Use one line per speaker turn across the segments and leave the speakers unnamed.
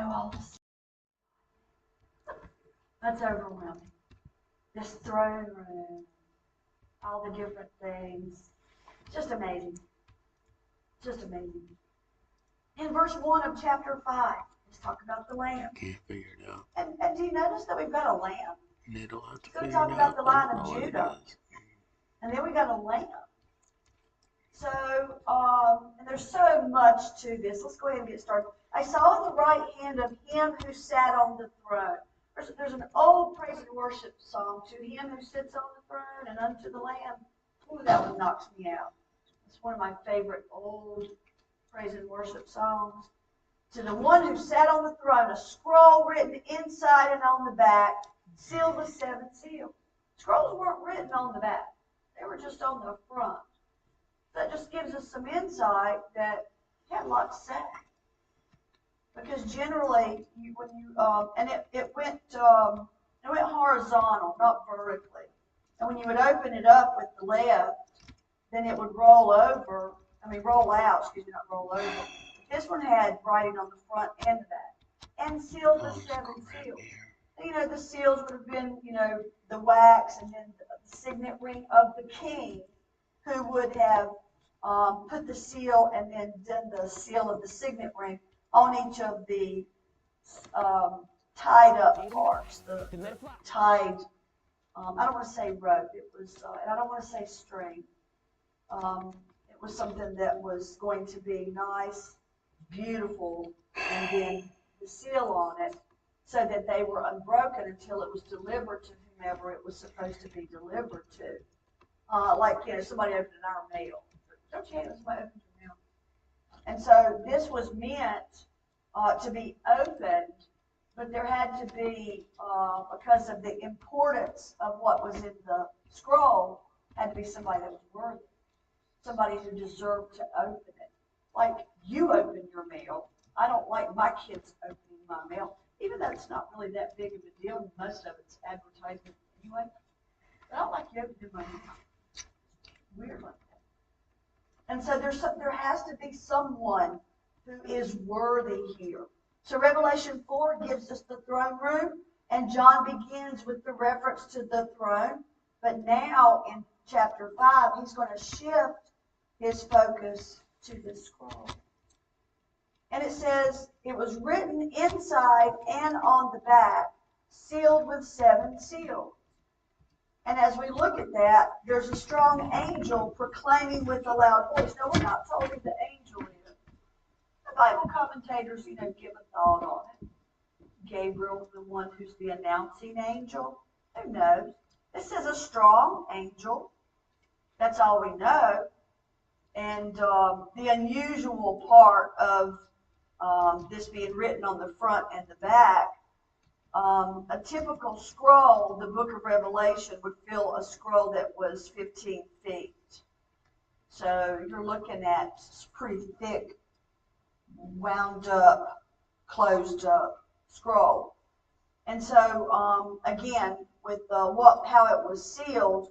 all this. That's overwhelming. This throne room, all the different things. Just amazing. Just amazing. In verse 1 of chapter 5, let's talk about the lamb.
Can't figure it out.
And do you notice that we've got a lamb?
They don't have to
It's going to
figure
talk
it
about
out.
the
I
line
don't
of
know what it
Judah.
is.
And then we got a lamb. So, and there's so much to this. Let's go ahead and get started. I saw the right hand of him who sat on the throne. There's an old praise and worship song, to him who sits on the throne and unto the Lamb. Ooh, that one knocks me out. It's one of my favorite old praise and worship songs. To the one who sat on the throne, a scroll written inside and on the back, sealed with 7 seals. Scrolls weren't written on the back. They were just on the front. That just gives us some insight that he had a lot to say. Because generally, it went horizontal, not vertically. And when you would open it up with the left, then it would roll out, not roll over. This one had writing on the front and the back. And sealed with 7 seals. You know, the seals would have been, the wax and then the signet ring of the king, who would have put the seal and then done the seal of the signet ring on each of the tied up parts, the tied, I don't want to say rope, it was, and I don't want to say string. It was something that was going to be nice, beautiful, and then the seal on it so that they were unbroken until it was delivered to whomever it was supposed to be delivered to. Somebody opened our mail. Don't you hate when somebody opens your mail? And so this was meant to be opened, but there had to be, because of the importance of what was in the scroll, had to be somebody that was worthy, somebody who deserved to open it. Like you open your mail. I don't like my kids opening my mail, even though it's not really that big of a deal. Most of it's advertisement anyway. But I don't like you opening my mail. Weird like that. And so there has to be someone who is worthy here. So Revelation 4 gives us the throne room, and John begins with the reference to the throne. But now in chapter 5, he's going to shift his focus to the scroll. And it says, it was written inside and on the back, sealed with 7 seals. And as we look at that, there's a strong angel proclaiming with a loud voice. Now, we're not told who the angel is. The Bible commentators, give a thought on it. Gabriel, the one who's the announcing angel. Who knows? This is a strong angel. That's all we know. And the unusual part of this being written on the front and the back, a typical scroll, the book of Revelation, would fill a scroll that was 15 feet. So you're looking at pretty thick, wound up, closed up scroll. And so, again, with how it was sealed,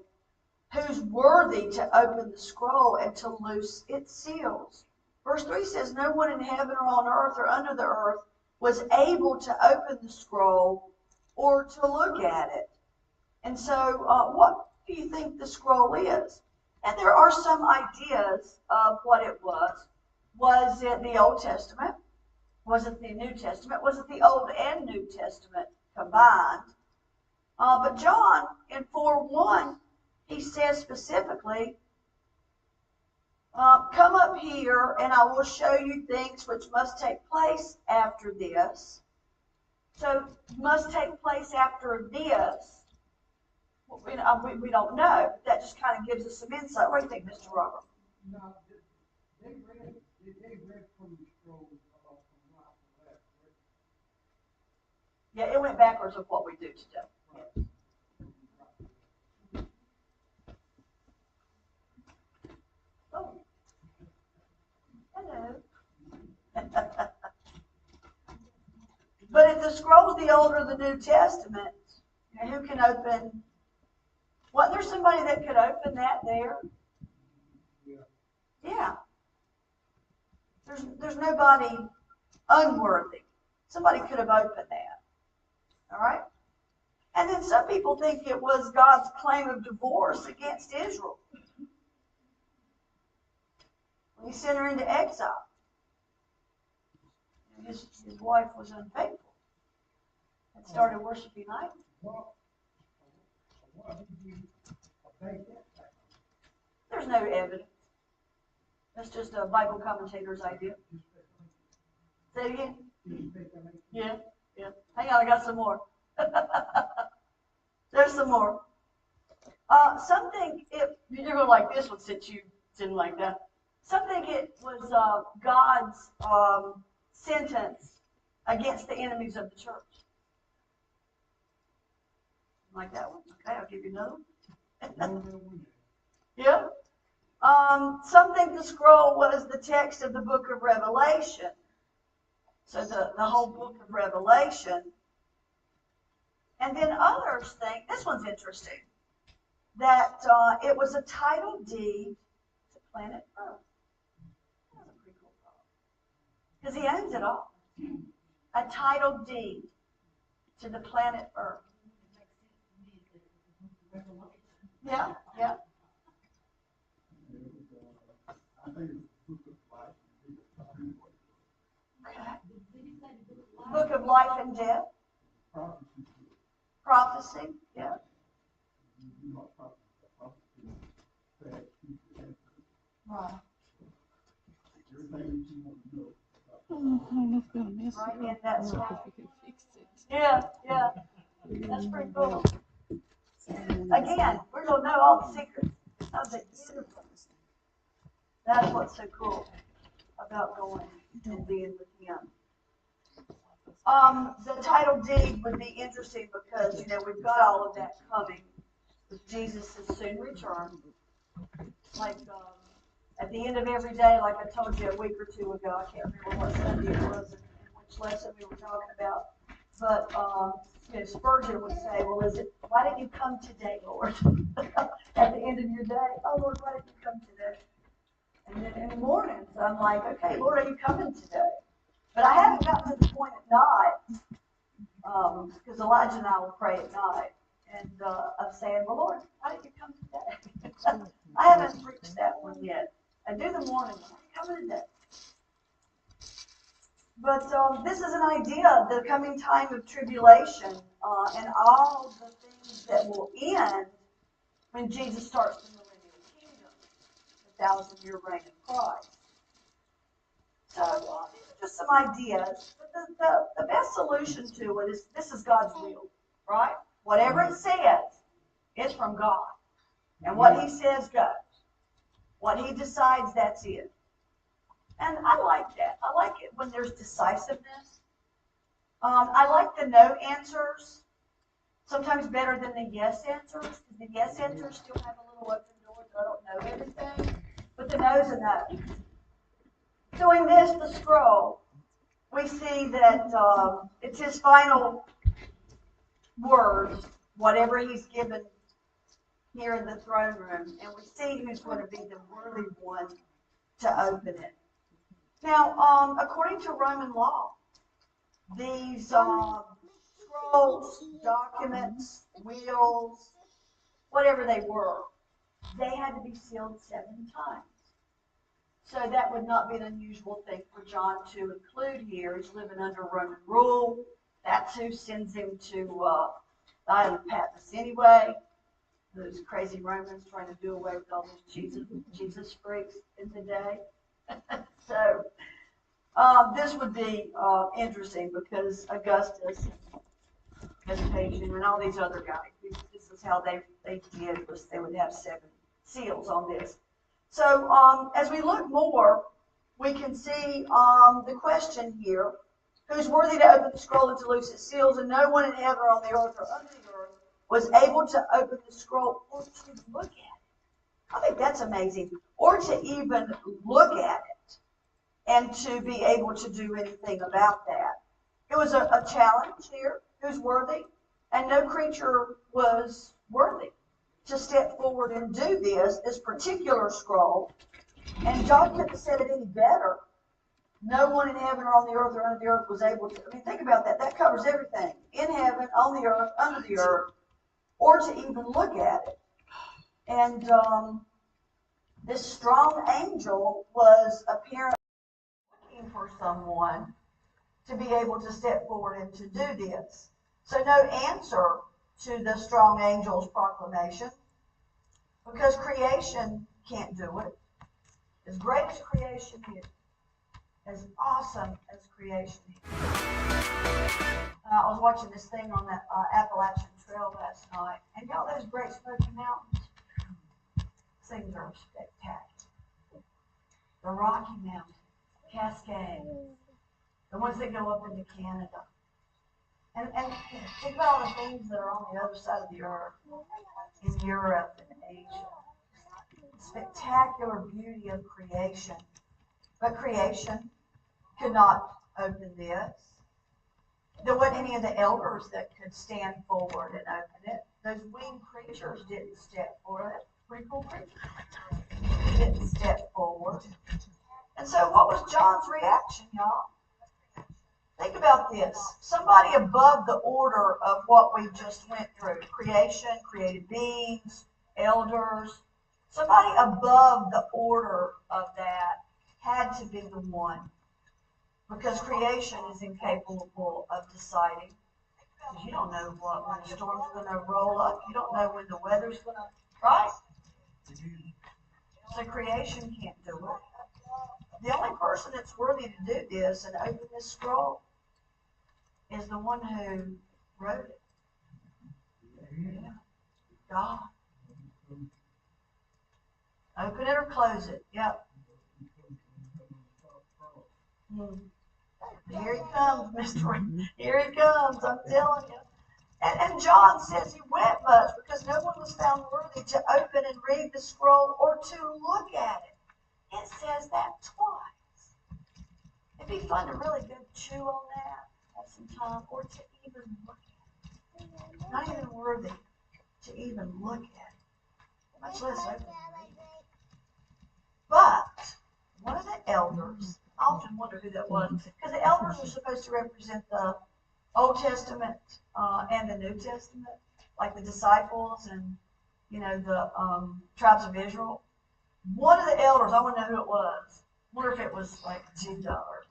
who's worthy to open the scroll and to loose its seals? Verse 3 says, no one in heaven or on earth or under the earth was able to open the scroll or to look at it. And so what do you think the scroll is? And there are some ideas of what it was. Was it the Old Testament? Was it the New Testament? Was it the Old and New Testament combined? But John, in 4:1, he says specifically, come up here and I will show you things which must take place after this. So must take place after this. We don't know. That just kind of gives us some insight. What do you think, Mr. Robert?
No, they read from the scroll from right to left, right?
Yeah, it went backwards of what we do today.
Right.
Oh. Hello. But if the scroll is the Old or the New Testament, who can open? Wasn't there somebody that could open that there? Yeah. There's nobody unworthy. Somebody could have opened that. All right? And then some people think it was God's claim of divorce against Israel. When he sent her into exile. His wife was unfaithful and started worshiping idols. There's no evidence. That's just a Bible commentator's idea. Say it again? Yeah. Hang on, I got some more. There's some more. Some think you're going to like this one since you didn't like that. Some think it was God's sentence against the enemies of the church. Like that one? Okay, I'll give you another one. Yeah. Some think the scroll was the text of the book of Revelation. So the whole book of Revelation. And then others think, this one's interesting, that it was a title deed to planet Earth. That's a pretty cool thought. Because he owns it all. A title deed to the planet Earth. Yeah. Okay. Book of life and death. Prophecy, yeah. Right. Right in that spot. Yeah. That's pretty cool. Again, we're going to know all the secrets of the universe. That's what's so cool about going and being with him. The title deed would be interesting because, we've got all of that coming with Jesus' soon return. Like, at the end of every day, like I told you a week or two ago, I can't remember what Sunday it was and which lesson we were talking about. But, Spurgeon would say, well, why didn't you come today, Lord? At the end of your day, oh, Lord, why didn't you come today? And then in the mornings, I'm like, okay, Lord, are you coming today? But I haven't gotten to the point at night, because Elijah and I will pray at night, and of saying, well, Lord, why didn't you come today? I haven't reached that one yet. I do the morning one. Why are you coming today? But this is an idea of the coming time of tribulation and all the things that will end when Jesus starts the millennial kingdom, the 1,000-year reign of Christ. So these are just some ideas. But the best solution to it is this is God's will, right? Whatever it says, it's from God. And what he says goes. What he decides, that's it. And I like that. I like it when there's decisiveness. I like the no answers sometimes better than the yes answers. Because the yes answers still have a little open door that I don't know everything. But the no's a no. So in this, the scroll, we see that it's his final words, whatever he's given here in the throne room. And we see who's going to be the worthy one to open it. Now, according to Roman law, these scrolls, documents, wills, whatever they were, they had to be sealed 7 times. So that would not be an unusual thing for John to include here. He's living under Roman rule. That's who sends him to the island of Patmos anyway. Those crazy Romans trying to do away with all those Jesus freaks in the day. So this would be interesting because Augustus, Vespasian, and all these other guys, this is how they did, was they would have 7 seals on this. So as we look more, we can see the question here, who's worthy to open the scroll and to loose its seals, and no one in heaven or on the earth or under the earth was able to open the scroll or to look at it. I think that's amazing. Or to even look at it and to be able to do anything about that. It was a challenge here. Who's worthy? And no creature was worthy to step forward and do this particular scroll. And John couldn't have said it any better No one in heaven or on the earth or under the earth was able to. I mean, think about that. That covers everything. In heaven, on the earth, under the earth, or to even look at it. And this strong angel was apparently looking for someone to be able to step forward and to do this. So no answer to the strong angel's proclamation, because creation can't do it. As great as creation is, as awesome as creation is. I was watching this thing on the Appalachian Trail last night, and y'all, those Great Smoky Mountains, things are spectacular. The Rocky Mountains, Cascades, the ones that go up into Canada. And think about all the things that are on the other side of the earth, in Europe and Asia. Spectacular beauty of creation. But creation could not open this. There wasn't any of the elders that could stand forward and open it. Those winged creatures didn't step forward. Pretty cool creature. Didn't step forward. And so what was John's reaction, y'all? Think about this. Somebody above the order of what we just went through, creation, created beings, elders, somebody above the order of that had to be the one. Because creation is incapable of deciding. Because you don't know when the storm's going to roll up. You don't know when the weather's going to, right? So creation can't do it. The only person that's worthy to do this and open this scroll is the one who wrote it. Yeah. God. Open it or close it. Yep. Here he comes, Mr. Here he comes, I'm telling you. And John says he wept much because no one was found worthy to open and read the scroll or to look at it. It says that twice. It'd be fun to really go chew on that, have some time, or to even look at it. Not even worthy to even look at it, much less open and read it. But one of the elders, I often wonder who that was, because the elders are supposed to represent the Old Testament and the New Testament, like the disciples and, the tribes of Israel. One of the elders, I want to know who it was. I wonder if it was like Judah or,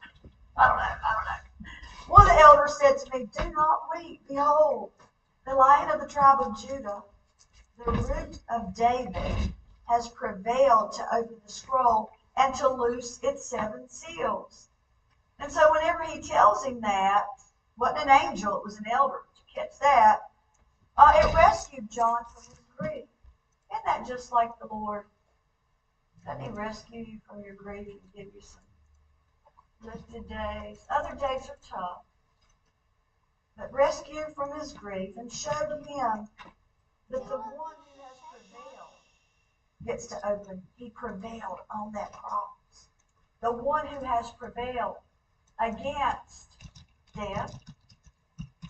I don't know. One of the elders said to me, "Do not weep. Behold, the Lion of the tribe of Judah, the root of David, has prevailed to open the scroll and to loose its 7 seals." And so whenever he tells him that, wasn't an angel, it was an elder. Did you catch that? It rescued John from his grief. Isn't that just like the Lord? Doesn't he rescue you from your grief and give you some lifted days? Other days are tough. But rescue from his grief and showed him that the one who has prevailed gets to open. He prevailed on that cross. The one who has prevailed against death,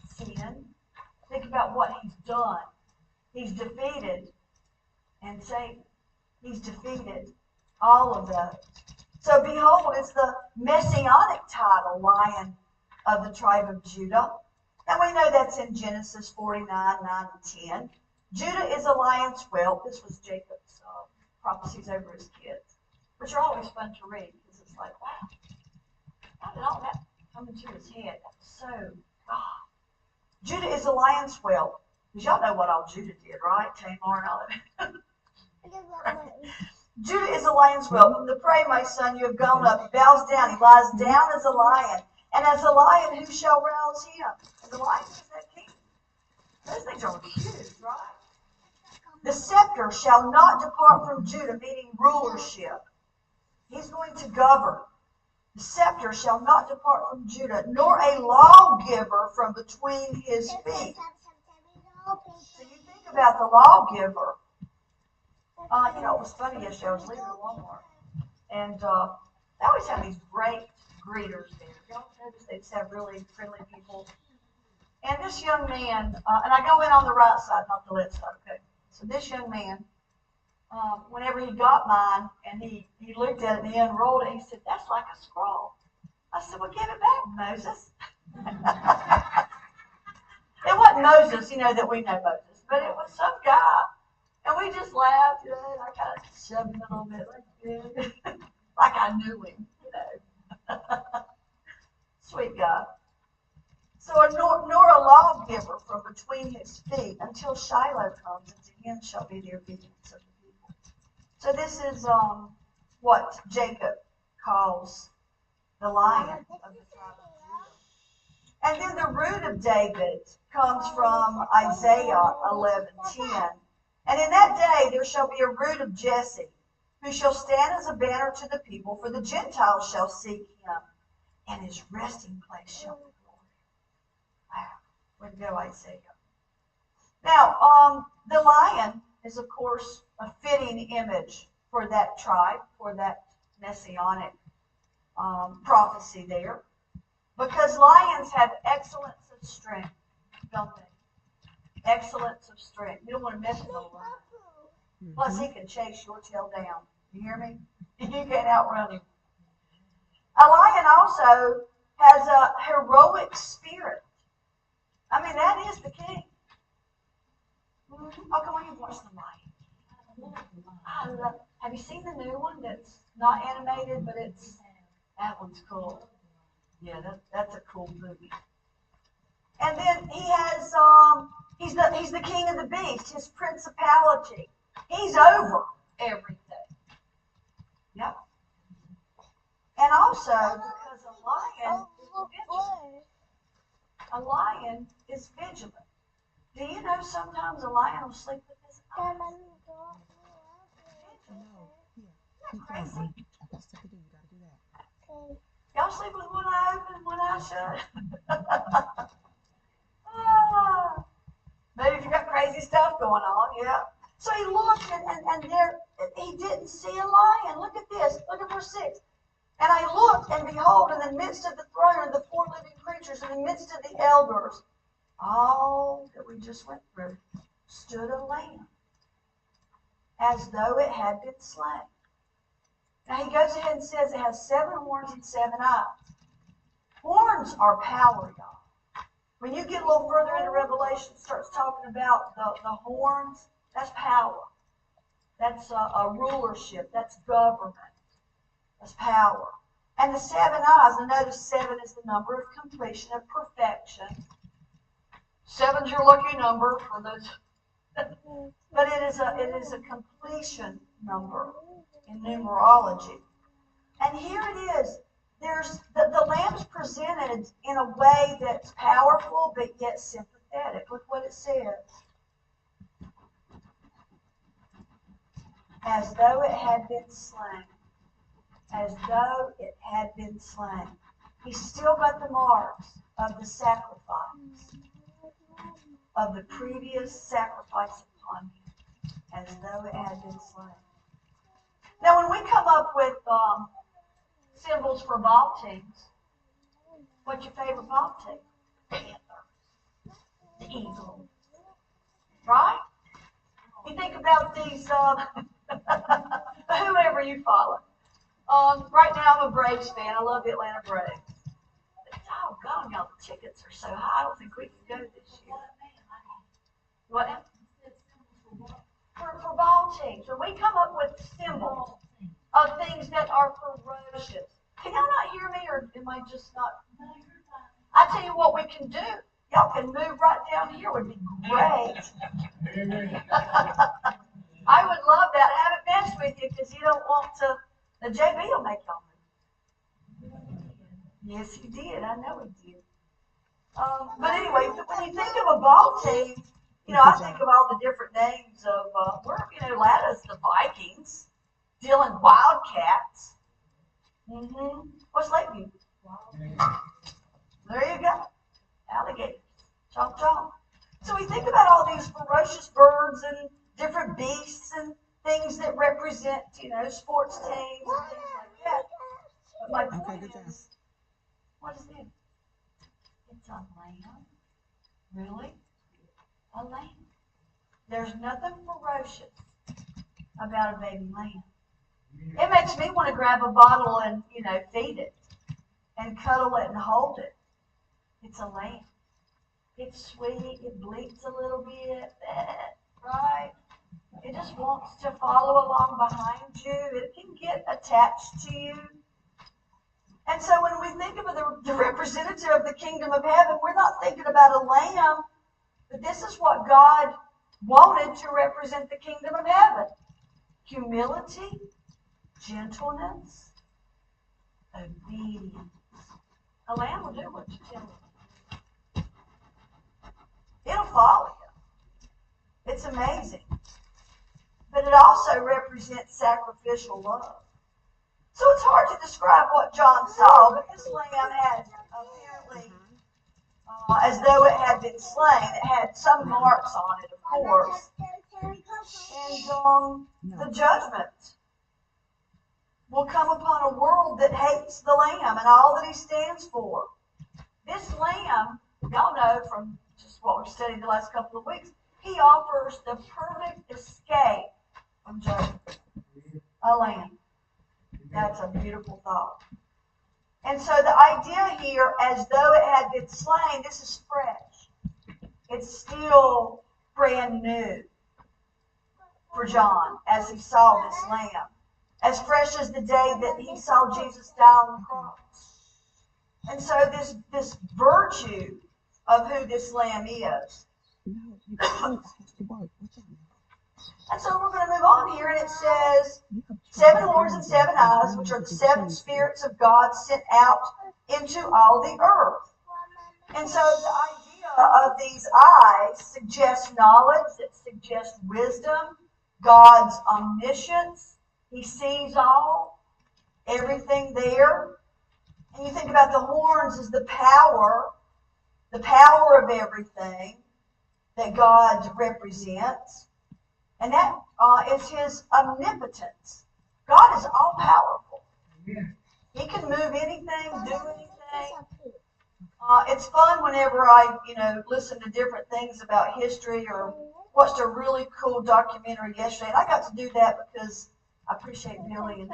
sin. Think about what he's done. He's defeated, and Satan. He's defeated all of those. So behold, it's the messianic title, Lion of the tribe of Judah. And we know that's in Genesis 49, 9, and 10. Judah is a lion's whelp. This was Jacob's prophecies over his kids, which are always fun to read because it's like, wow, how did all that come into his head? That's so God. Judah is a lion's whelp. Because y'all know what all Judah did, right? Tamar and all of it. Judah is a lion's whelp. From the prey, my son, you have gone up. He bows down. He lies down as a lion. And as a lion, who shall rouse him? And the lion is that king. Those things are huge, right? The scepter shall not depart from Judah, meaning rulership. He's going to govern. The scepter shall not depart from Judah, nor a lawgiver from between his feet. So you think about the lawgiver. It was funny yesterday. I was leaving Walmart, and they always have these great greeters there. Y'all notice they just have really friendly people. And this young man, and I go in on the right side, not the left side, okay? So this young man, whenever he got mine, and he looked at it and he unrolled it, he said, "That's like a scroll." I said, well, give it back, Moses. It wasn't Moses, that we know Moses, but it was some guy. And we just laughed, and I kind of shoved him a little bit like I knew him, Sweet guy. So nor a lawgiver from between his feet until Shiloh comes, and to him shall be the obedience of the people. So this is what Jacob calls the lion of the tribe of Judah. And then the root of David comes from Isaiah 11:10. And in that day there shall be a root of Jesse, who shall stand as a banner to the people, for the Gentiles shall seek him, and his resting place shall be glory. Wow, way to go, Isaiah. Now, the lion is, of course, a fitting image for that tribe, for that messianic prophecy there, because lions have excellence of strength, don't they? Excellence of strength. You don't want to mess with a lion. Plus, he can chase your tail down. You hear me? You can't outrun him. A lion also has a heroic spirit. I mean, that is the king. Oh, come on, you've watched the lion. Have you seen the new one that's not animated, but that one's cool. Yeah, that's a cool movie. And then he has, he's the king of the beast, his principality. He's over everything. Yep. And also, because a lion is vigilant. Do you know sometimes a lion will sleep with his eyes? Crazy. Y'all sleep with one eye open, one eye shut. Maybe if you got crazy stuff going on, yeah. So he looked, and there he didn't see a lion. Look at this. Look at verse 6. And I looked, and behold, in the midst of the throne of the four living creatures, in the midst of the elders, all that we just went through, stood a lamb, as though it had been slain. Now he goes ahead and says it has 7 horns and 7 eyes. Horns are power, y'all. When you get a little further into Revelation, it starts talking about the horns. That's power. That's a rulership. That's government. That's power. And the 7 eyes, and notice 7 is the number of completion, of perfection. 7's your lucky number for those. But it is a completion number in numerology. And here it is. There's the lamb's presented in a way that's powerful but yet sympathetic. Look what it says. As though it had been slain. As though it had been slain. He's still got the marks of the sacrifice, of the previous sacrifice upon him, as though it had been slain. Now, when we come up with symbols for ball teams, what's your favorite ball team? Panther, the Eagle, right? You think about these, whoever you follow. Right now, I'm a Braves fan. I love the Atlanta Braves. Doggone, y'all, the tickets are so high. I don't think we can go this year. What now? For ball teams. When we come up with symbols of things that are ferocious. Can y'all not hear me, or am I just not? I tell you what we can do. Y'all can move right down here. It would be great. I would love that. I haven't messed with you because you don't want to. The JB will make y'all move. Yes, he did. I know he did. But anyway, when you think of a ball team, I think of all the different names of, Lada's the Vikings, Dylan Wildcats. What's Lakeview? There you go. Alligators. Chomp, chomp. So we think about all these ferocious birds and different beasts and things that represent, sports teams and things like that. But my point is, what is it? It's a lamb. Really? A lamb. There's nothing ferocious about a baby lamb. It makes me want to grab a bottle and, feed it and cuddle it and hold it. It's a lamb. It's sweet. It bleats a little bit, right? It just wants to follow along behind you. It can get attached to you. And so when we think of the representative of the kingdom of heaven, we're not thinking about a lamb, but this is what God wanted to represent the kingdom of heaven. Humility, gentleness, obedience. A lamb will do what you tell it. It'll follow you. It's amazing. But it also represents sacrificial love. So it's hard to describe what John saw, but this lamb had apparently, as though it had been slain, it had some marks on it, of course. And the judgment will come upon a world that hates the lamb and all that he stands for. This lamb, y'all know from just what we've studied the last couple of weeks, he offers the perfect escape from judgment. A lamb. That's a beautiful thought. And so the idea here, as though it had been slain, this is fresh. It's still brand new for John as he saw this lamb. As fresh as the day that he saw Jesus die on the cross. And so this virtue of who this lamb is. And so we're going to move on here, and it says, 7 horns and 7 eyes, which are the 7 spirits of God sent out into all the earth. And so the idea of these eyes suggests knowledge, it suggests wisdom, God's omniscience. He sees all, everything there. And you think about the horns as the power of everything that God represents. And that is his omnipotence. God is all powerful. He can move anything, do anything. It's fun whenever I, listen to different things about history or watched a really cool documentary yesterday. And I got to do that because I appreciate Billy and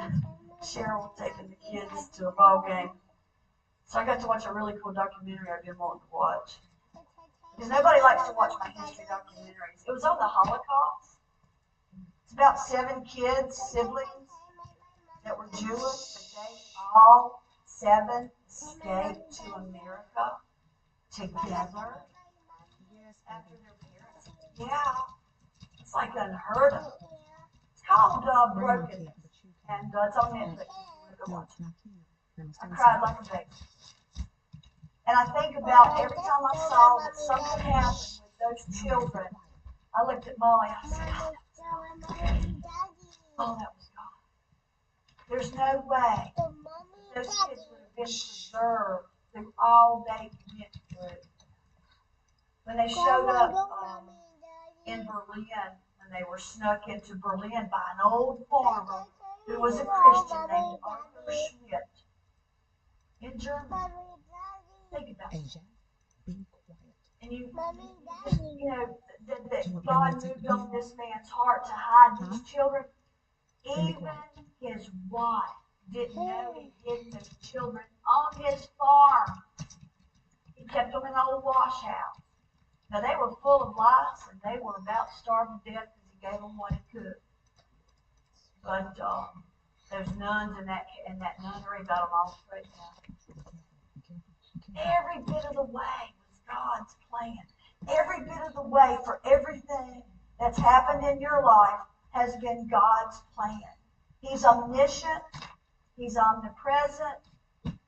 Cheryl taking the kids to a ball game. So I got to watch a really cool documentary I've been wanting to watch. Because nobody likes to watch my history documentaries. It was on the Holocaust. It's about 7 kids, siblings, that were Jewish, but they all 7 escaped to America together after their parents. Yeah, it's like unheard of. It's called Brokenness, and it's on Netflix. Go watch it. I cried like a baby. And I think about every time I saw that something happened with those children, I looked at Molly, I said, oh, that was God. There's no way those kids would have been preserved through all they went through. When they showed up in Berlin, when they were snuck into Berlin by an old farmer who was a Christian named Arthur Schmidt in Germany. Think about it. And that God moved on this man's heart to hide these children. Even his wife didn't know he hid those children on his farm. He kept them in an old wash house. Now they were full of lice and they were about starving to death because he gave them what he could. But those nuns in that nunnery got them all straightened out. Every bit of the way was God's plan. Every bit of the way for everything that's happened in your life has been God's plan. He's omniscient. He's omnipresent.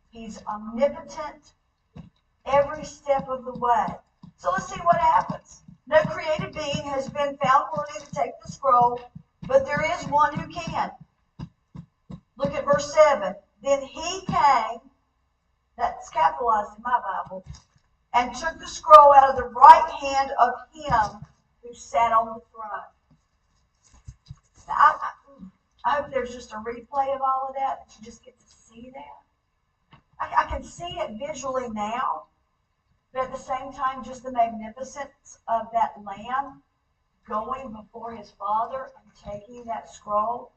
He's omnipotent. Every step of the way. So let's see what happens. No created being has been found worthy to take the scroll, but there is one who can. Look at verse 7. Then he came, that's capitalized in my Bible, and took the scroll out of the right hand of him who sat on the throne. Now, I hope there's just a replay of all of that you just get to see that. I can see it visually now, but at the same time, just the magnificence of that lamb going before his father and taking that scroll.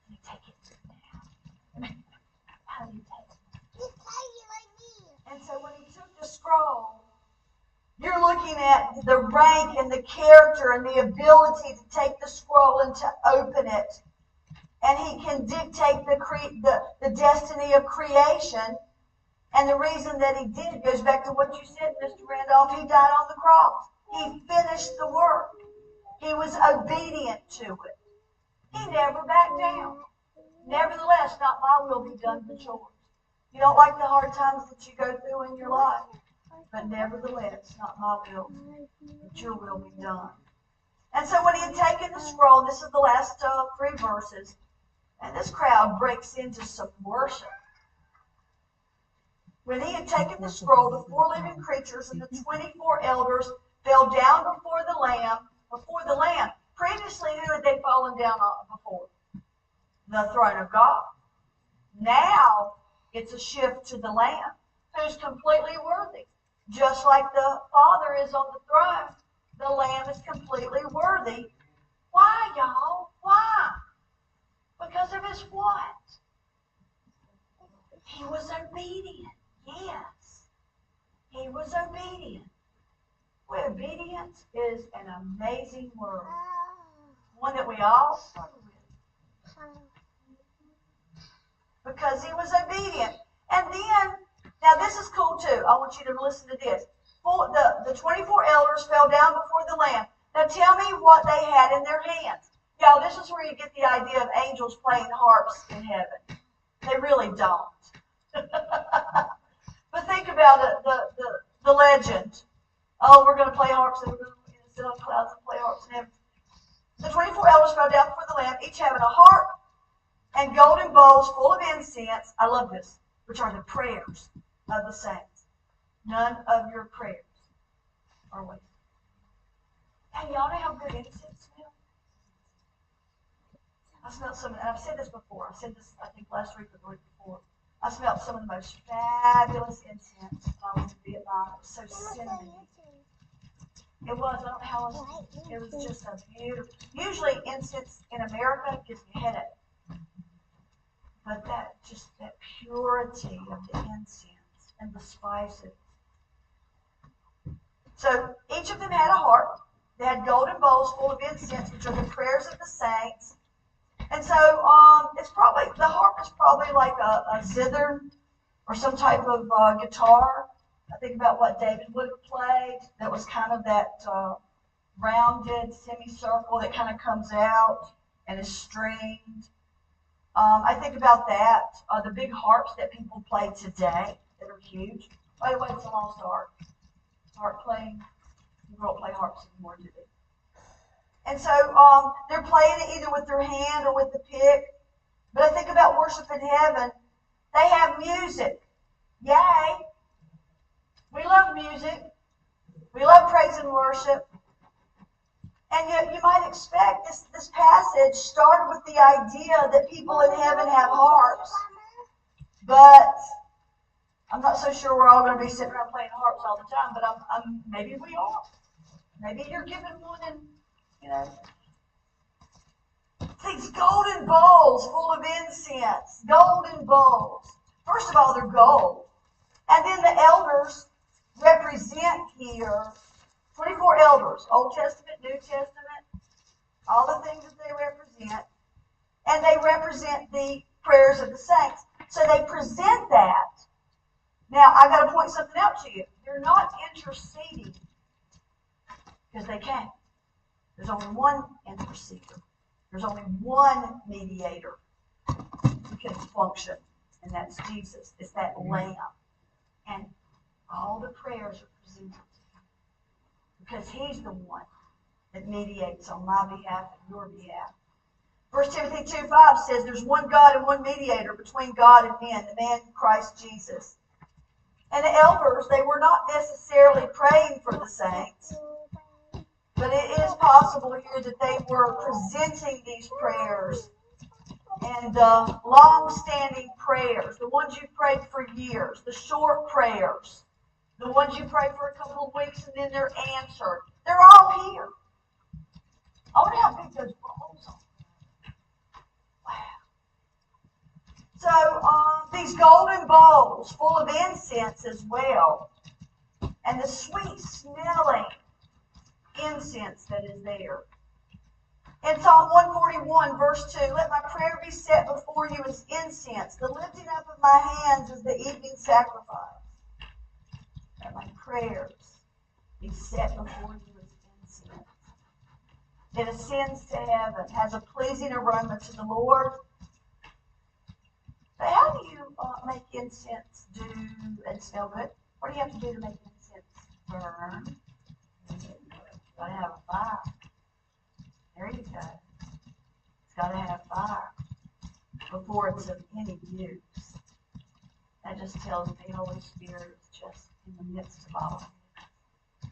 Let me take it now. How do you take it? And so when he took the scroll, you're looking at the rank and the character and the ability to take the scroll and to open it. And he can dictate the destiny of creation. And the reason that he did goes back to what you said, Mr. Randolph. He died on the cross. He finished the work. He was obedient to it. He never backed down. Nevertheless, not my will be done, but yours. You don't like the hard times that you go through in your life, but nevertheless, not my will, but your will be done. And so when he had taken the scroll, this is the last 3 verses, and this crowd breaks into some worship. When he had taken the scroll, the 4 living creatures and the 24 elders fell down before the Lamb. Previously, who had they fallen down before? The throne of God. Now, it's a shift to the Lamb, who's completely worthy. Just like the Father is on the throne, the Lamb is completely worthy. Why, y'all? Why? Because of his what? He was obedient. Yes. He was obedient. Well, obedience is an amazing word. One that we all struggle with. Because he was obedient. And then, now this is cool too. I want you to listen to this. The 24 elders fell down before the Lamb. Now tell me what they had in their hands. Y'all, this is where you get the idea of angels playing harps in heaven. They really don't. But think about it, the legend. Oh, we're going to play harps and we're going to sit on clouds and play harps in heaven. The 24 elders fell down before the Lamb, each having a harp and golden bowls full of incense. I love this, which are the prayers of the saints. None of your prayers are wasted. Hey, y'all know how good incense smells? I smelled some, and I've said this before. I said this, I think, last week or the week before. I smelled some of the most fabulous incense when I was in Vietnam. It was so cinnamony. It was, I don't know how else. It was just a beautiful. Usually incense in America gives me a headache. But that purity of the incense and the spices. So each of them had a harp. They had golden bowls full of incense, which are the prayers of the saints. And so it's probably, the harp is probably like a zither or some type of guitar. I think about what David would have played. That was kind of that rounded semicircle that kind of comes out and is stringed. I think about that. The big harps that people play today that are huge. By the way, it's a lost art. Harp playing. People don't play harps anymore, do they? And so they're playing it either with their hand or with the pick. But I think about worship in heaven. They have music. Yay! We love music. We love praise and worship. And yet you might expect this passage started with the idea that people in heaven have harps. But I'm not so sure we're all going to be sitting around playing harps all the time. But maybe we are. Maybe you're given one and, these golden bowls full of incense. Golden bowls. First of all, they're gold. And then the elders represent here 24 elders, Old Testament, New Testament, all the things that they represent. And they represent the prayers of the saints. So they present that. Now, I've got to point something out to you. They're not interceding because they can't. There's only one interceder. There's only one mediator who can function, and that's Jesus. It's that Lamb. And all the prayers are presented to him because he's the one that mediates on my behalf and your behalf. 1 Timothy 2:5 says there's one God and one mediator between God and men, the man Christ Jesus. And the elders, they were not necessarily praying for the saints, but it is possible here that they were presenting these prayers and long-standing prayers, the ones you've prayed for years, the short prayers, the ones you pray for a couple of weeks and then they're answered. They're all here. I wonder how big those bowls are. Wow. So these golden bowls full of incense as well, and the sweet smelling incense that is there. In Psalm 141, verse 2, let my prayer be set before you as incense, the lifting up of my hands as the evening sacrifice. Let my prayers be set before you as incense. It ascends to heaven, has a pleasing aroma to the Lord. But how do you make incense do and smell good? What do you have to do to make incense burn? You've got to have a fire. There you go. It's got to have fire before it's of any use. That just tells me the Holy Spirit is just in the midst of all of it.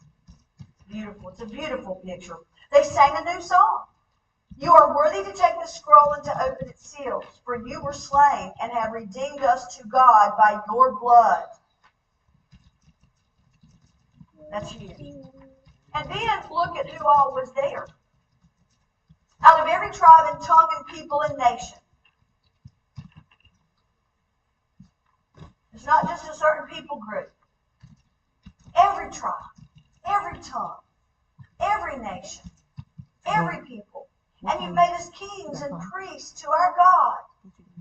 It's beautiful. It's a beautiful picture. They sang a new song. You are worthy to take the scroll and to open its seals, for you were slain and have redeemed us to God by your blood. That's huge. And then look at who all was there. Out of every tribe and tongue and people and nation. It's not just a certain people group. Every tribe, every tongue, every nation, every people. And you made us kings and priests to our God,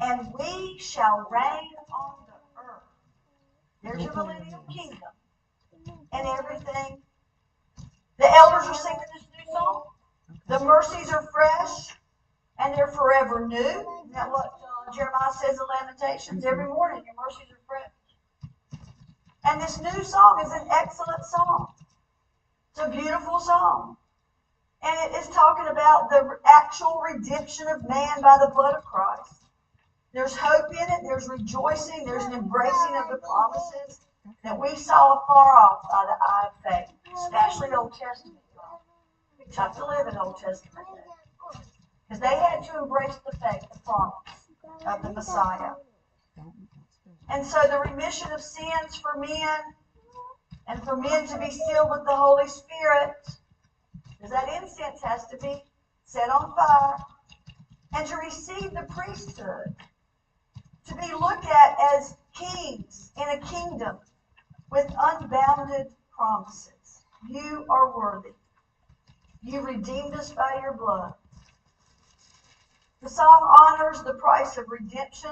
and we shall reign on the earth. There's your millennial kingdom. And everything. The elders are singing this new song. The mercies are fresh, and they're forever new. Isn't that what Jeremiah says in Lamentations? Every morning your mercies are fresh. And this new song is an excellent song. It's a beautiful song. And it is talking about the actual redemption of man by the blood of Christ. There's hope in it. There's rejoicing. There's an embracing of the promises that we saw afar off by the eye of faith, especially Old Testament. We have to live in Old Testament days. Because they had to embrace the faith, the promise of the Messiah. And so the remission of sins for men, and for men to be sealed with the Holy Spirit, because that incense has to be set on fire, and to receive the priesthood, to be looked at as kings in a kingdom with unbounded promises. You are worthy. You redeemed us by your blood. The song honors the price of redemption,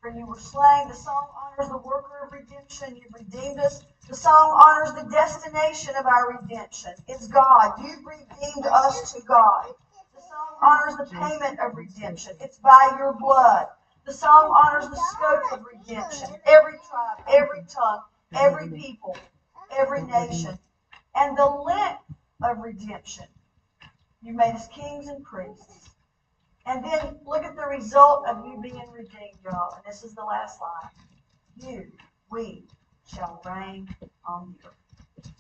for you were slain. The song honors the worker of redemption. You redeemed us. The song honors the destination of our redemption. It's God. You've redeemed us to God. The song honors the payment of redemption. It's by your blood. The song honors the scope of redemption. Every tribe, every tongue, every people, every nation. And the length of redemption. You made us kings and priests. And then look at the result of you being redeemed, y'all. And this is the last line. We shall reign on the earth.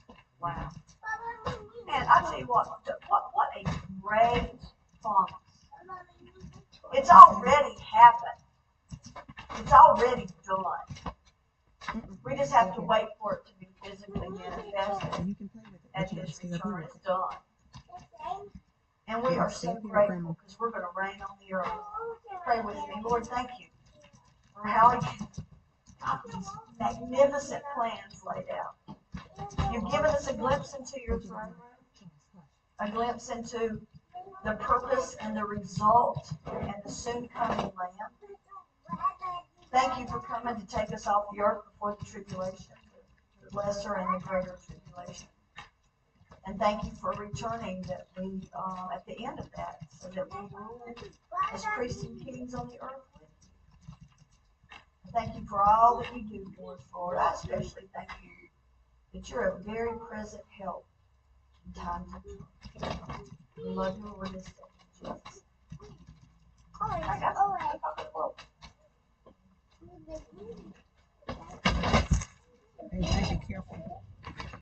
Wow. Man, I tell you what a great promise. It's already happened. It's already done. We just have to wait for it to be physically manifested at His return. It's done. And we are so grateful because we're going to reign on the earth. Pray with me. Lord, thank you for how you got these magnificent plans laid out. You've given us a glimpse into your throne room, a glimpse into the purpose and the result and the soon coming Lamb. Thank you for coming to take us off the earth before the tribulation, the lesser and the greater tribulation. And thank you for returning that we, at the end of that, so that we rule as priests and kings on the earth with you. Thank you for all that you do for us, Lord. I especially thank you that you're a very present help in times of trouble. We love you, Lord, this day. Jesus. I got